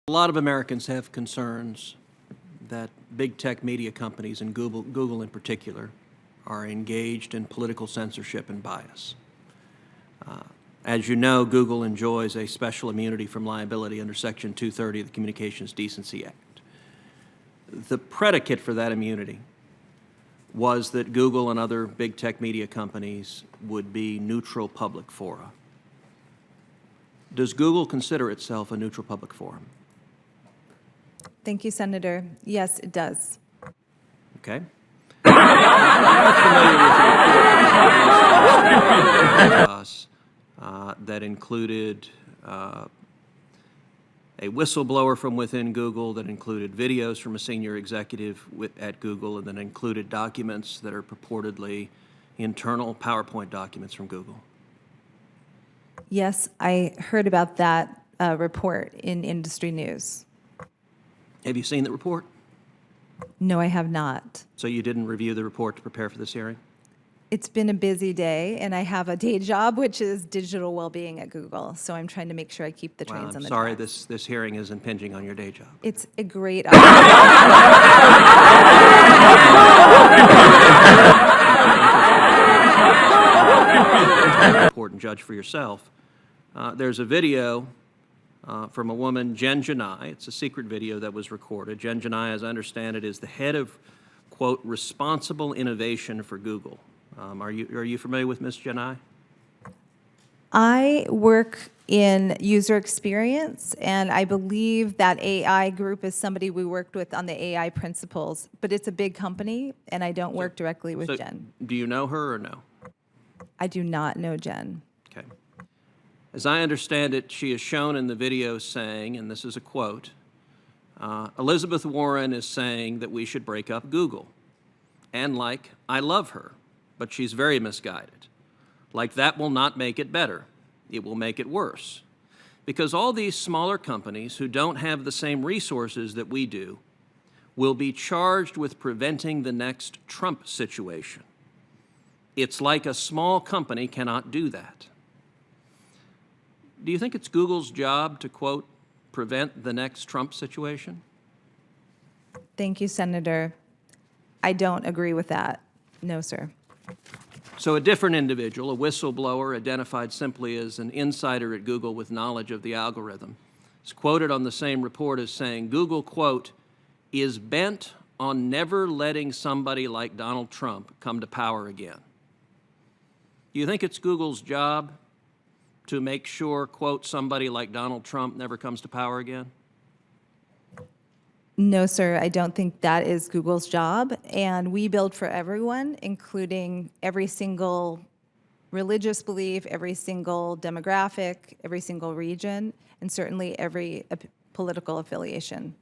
A lot of Americans have concerns that big tech media companies, and Google in particular, are engaged in political censorship and bias. As you know, Google enjoys a special immunity from liability under Section 230 of the Communications Decency Act. The predicate for that immunity was that Google and other big tech media companies would be neutral public fora. Does Google consider itself a neutral public forum? Thank you, Senator. Yes, it does. Okay. That included a whistleblower from within Google, that included videos from a senior executive at Google, and that included documents that are purportedly internal PowerPoint documents from Google. Yes, I heard about that report in industry news. Have you seen the report? No, I have not. So you didn't review the report to prepare for this hearing? It's been a busy day, and I have a day job, which is digital well-being at Google. So I'm trying to make sure I keep the trains on the sorry, tracks. this hearing is impinging on your day job. It's a great Report and judge for yourself. There's a video from a woman, Jen Janai. It's a secret video that was recorded. Jen Janai, as I understand it, is the head of, quote, responsible innovation for Google. Are you familiar with Ms. Janai? I work in user experience, and I believe that AI group is somebody we worked with on the AI principles, but it's a big company, and I don't work directly with Jen. Do you know her or no? I do not know Jen. Okay. As I understand it, she is shown in the video saying, and this is a quote, Elizabeth Warren is saying that we should break up Google. And like, I love her, but she's very misguided. Like, that will not make it better. It will make it worse. Because all these smaller companies who don't have the same resources that we do will be charged with preventing the next Trump situation. It's like a small company cannot do that. Do you think it's Google's job to, quote, prevent the next Trump situation? Thank you, Senator. I don't agree with that. No, sir. So a different individual, a whistleblower identified simply as an insider at Google with knowledge of the algorithm, is quoted on the same report as saying, Google, quote, is bent on never letting somebody like Donald Trump come to power again. Do you think it's Google's job to make sure, quote, somebody like Donald Trump never comes to power again? No, sir, I don't think that is Google's job. And we build for everyone, including every single religious belief, every single demographic, every single region, and certainly every political affiliation.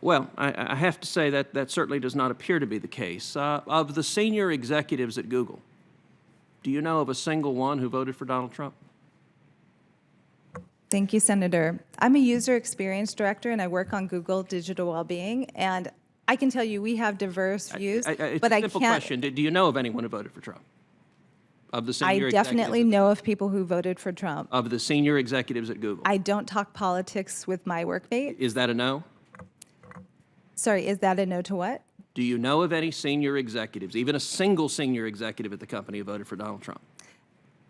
Well, I have to say that that certainly does not appear to be the case. Of the senior executives at Google, do you know of a single one who voted for Donald Trump? Thank you, Senator. I'm a user experience director, and I work on Google digital well-being, and I can tell you we have diverse views, but I can't. Simple question. Do you know of anyone who voted for Trump? Of the senior I definitely know of people who voted for Trump. Of the senior executives at Google? I don't talk politics with my workmate. Is that a no? Sorry, is that a no to what? Do you know of any senior executives, even a single senior executive at the company who voted for Donald Trump?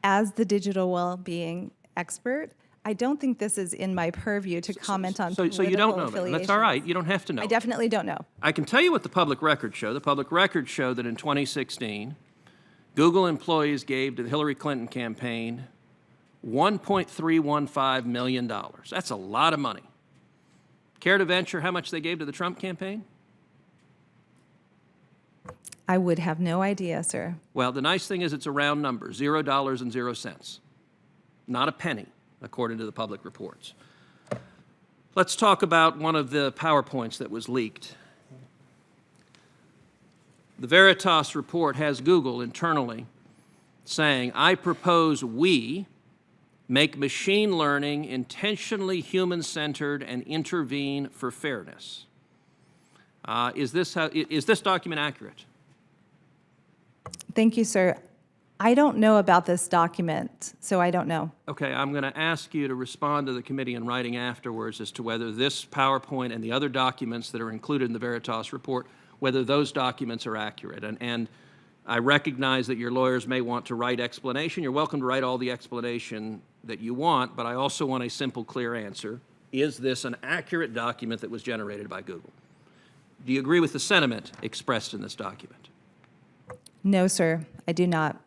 As the digital well-being expert, I don't think this is in my purview to comment on political So you don't know that. affiliations. That's all right. You don't have to know. I definitely don't know. I can tell you what the public records show. The public records show that in 2016, Google employees gave to the Hillary Clinton campaign $1.315 million. That's a lot of money. Care to venture how much they gave to the Trump campaign? I would have no idea, sir. Well, the nice thing is it's a round number, $0.00. Not a penny, according to the public reports. Let's talk about one of the PowerPoints that was leaked. The Veritas report has Google internally saying, I propose we make machine learning intentionally human-centered and intervene for fairness. Is this document accurate? Thank you, sir. I don't know about this document, so I don't know. Okay, I'm going to ask you to respond to the committee in writing afterwards as to whether this PowerPoint and the other documents that are included in the Veritas report, whether those documents are accurate. And I recognize that your lawyers may want to write explanation. You're welcome to write all the explanation that you want, but I also want a simple, clear answer. Is this an accurate document that was generated by Google? Do you agree with the sentiment expressed in this document? No, sir, I do not.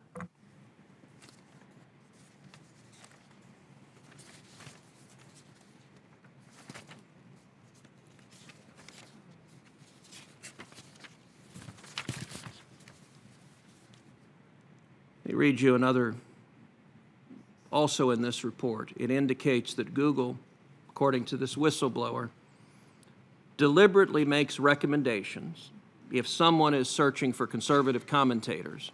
Let me read you another, also in this report. It indicates that Google, according to this whistleblower, deliberately makes recommendations if someone is searching for conservative commentators,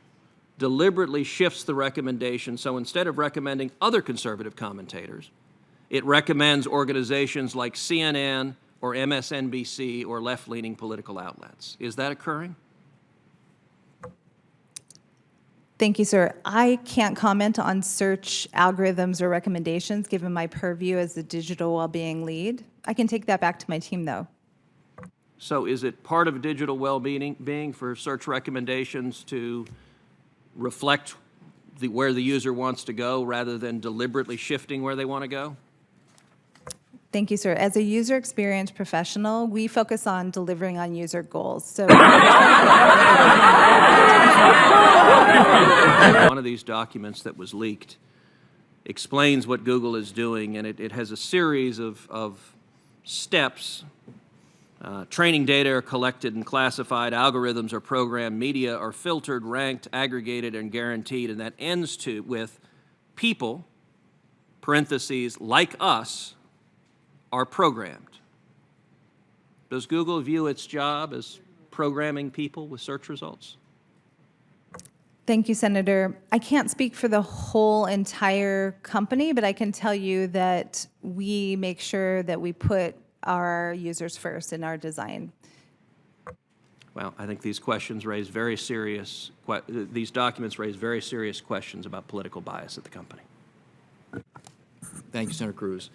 deliberately shifts the recommendation, so instead of recommending other conservative commentators, it recommends organizations like CNN or MSNBC or left-leaning political outlets. Is that occurring? Thank you, sir. I can't comment on search algorithms or recommendations given my purview as the digital well-being lead. I can take that back to my team, though. So is it part of digital well-being for search recommendations to reflect where the user wants to go rather than deliberately shifting where they want to go? Thank you, sir. As a user experience professional, we focus on delivering on user goals. So one of these documents that was leaked explains what Google is doing, and it has a series of steps. Training data are collected and classified, algorithms are programmed, media are filtered, ranked, aggregated, and guaranteed, and that ends with people, parentheses, like us, are programmed. Does Google view its job as programming people with search results? thank you, Senator. I can't speak for the whole entire company, but I can tell you that we make sure that we put our users first in our design. Well, I think these questions raise very serious, these documents raise very serious questions about political bias at the company. Thank you, Senator Cruz.